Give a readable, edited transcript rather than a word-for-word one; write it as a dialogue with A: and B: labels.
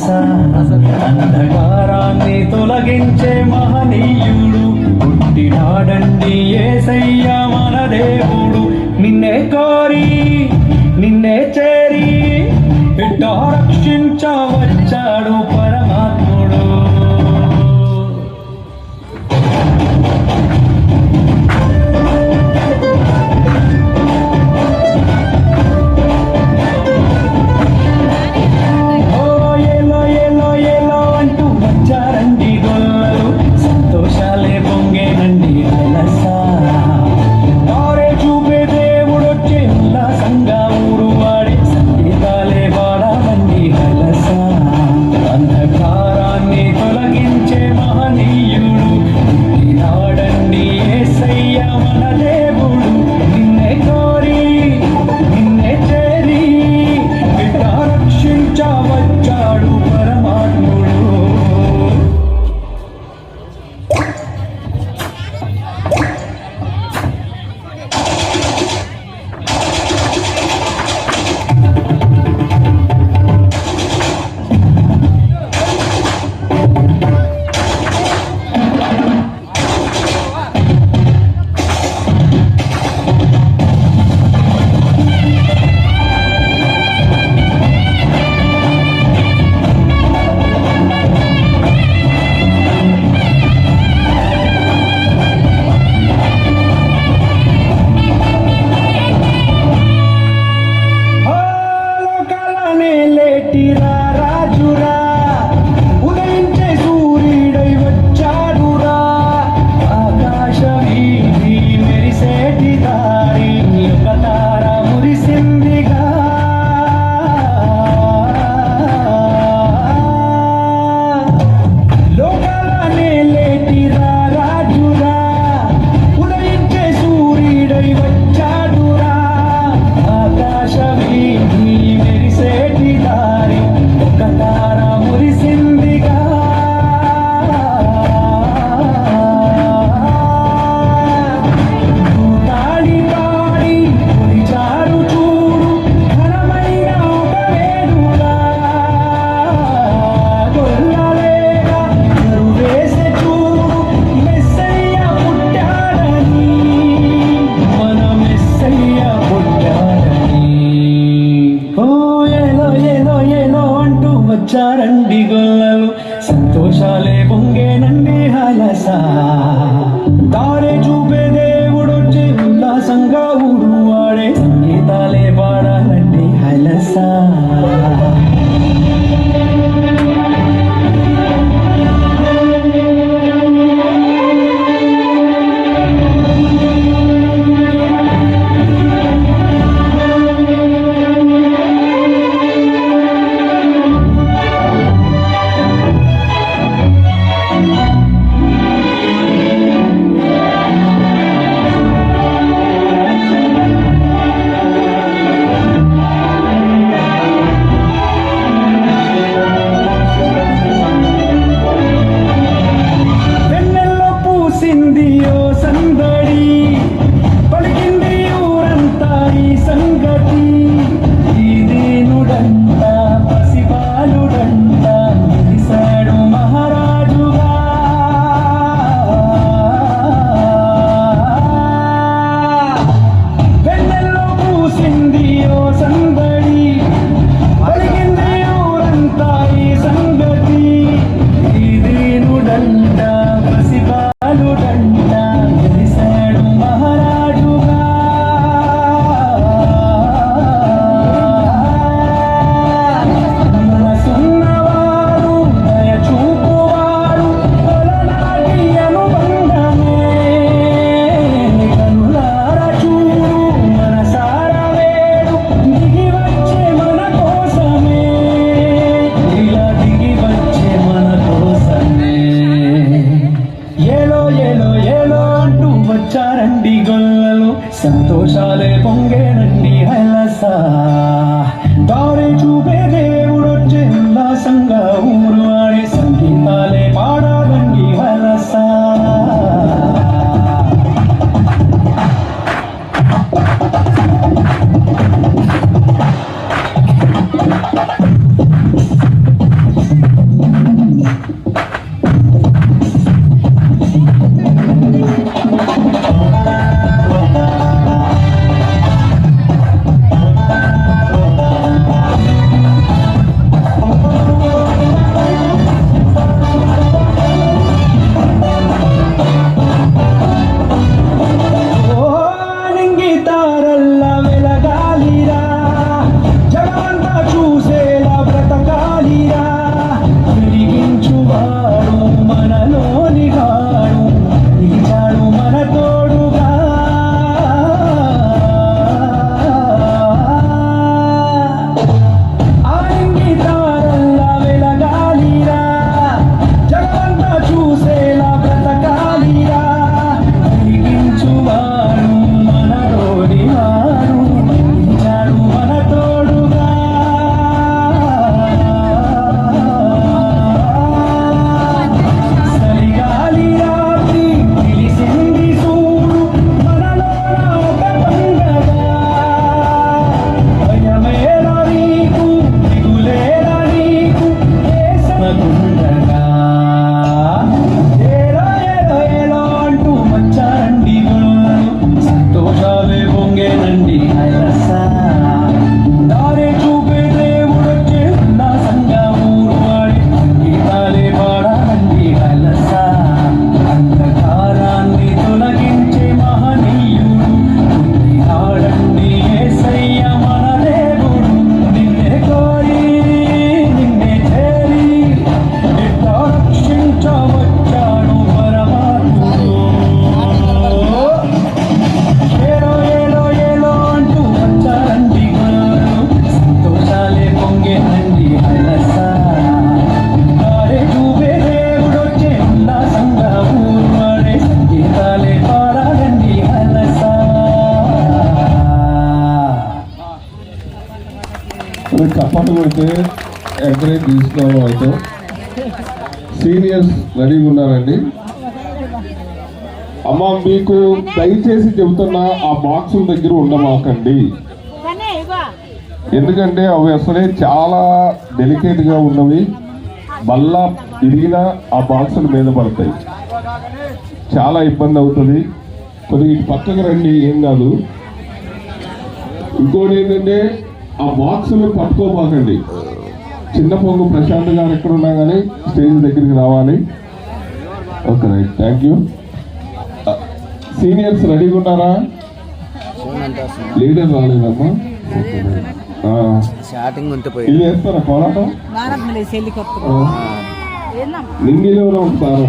A: హలస అంధకారాన్ని తొలగించే మహనీయుడు పుట్టినాడండి యేసయ్య మన దేవుడు. నిన్నే కోరి నిన్నే చేరి బిడ్డ రక్షించవచ్చాడు పరమాత్ముడు. రాజురా ఉదయించే సూర్యుడై వచ్చాడురా, ఆకాశ వీధి మెరిసేటి దారి ఒక తార మురిసిందిగా. లోకాలనే లేటిరా రాజురా ఉదయించే సూర్యుడై వచ్చాడురా, ఆకాశ వీధి మెరిసేటి దారి ఒక తార మురిసిందిగా. తాడి తాడి కొలిచారు చూడు ఘనమైన ఒక వేడుగా, గొల్లలేగా వేసే చూడు మెస్సయ్య పుట్టాడని, మన మెస్సయ్య పుట్టాడని. ఓ ఏలో ఏలో ఏలో అంటూ వచ్చారండి గొల్లలు, సంతోషాలే పొంగేనండి హలస. దారే చూపే దేవుడొచ్చి ఉల్లాసంగా ఊరు వాడే సంగీతాలే పాడాలండి హలస. వచ్చారండి గొల్లలు, సంతోషాలే పొంగేనండి హలస. దారి చూపే దేవుడొచ్చే ఉల్లాసంగా ఊరు వాడే సంగీతాలే పాడాలండి హలస.
B: చప్పట్లు కొడితే ఎంకరేజ్ తీసుకోవడం అయితే సీనియర్స్ రెడీగా ఉన్నారండి. అమ్మ మీకు దయచేసి చెబుతున్నా ఆ బాక్సుల దగ్గర ఉండమాకండి, ఎందుకంటే అవి అసలే చాలా డెలికేట్గా ఉన్నవి. మళ్ళా ఇరిగినా ఆ బాక్సుల మీద పడతాయి, చాలా ఇబ్బంది అవుతుంది. కొద్దిగా ఇటు పక్కకు రండి, ఏం కాదు. ఇంకోటి ఏంటంటే ఆ బాక్సులు పట్టుకోమాకండి. చిన్న పొంగు ప్రశాంత్ గారు ఎక్కడ ఉన్నా కానీ స్టేజ్ దగ్గరికి రావాలి. Okay right, thank you. Seniors రెడీగా ఉన్నారా? లీడర్ రాలేదమ్మా. ఇది వేస్తారా పోరాటం? నింగిలో ఉంటారు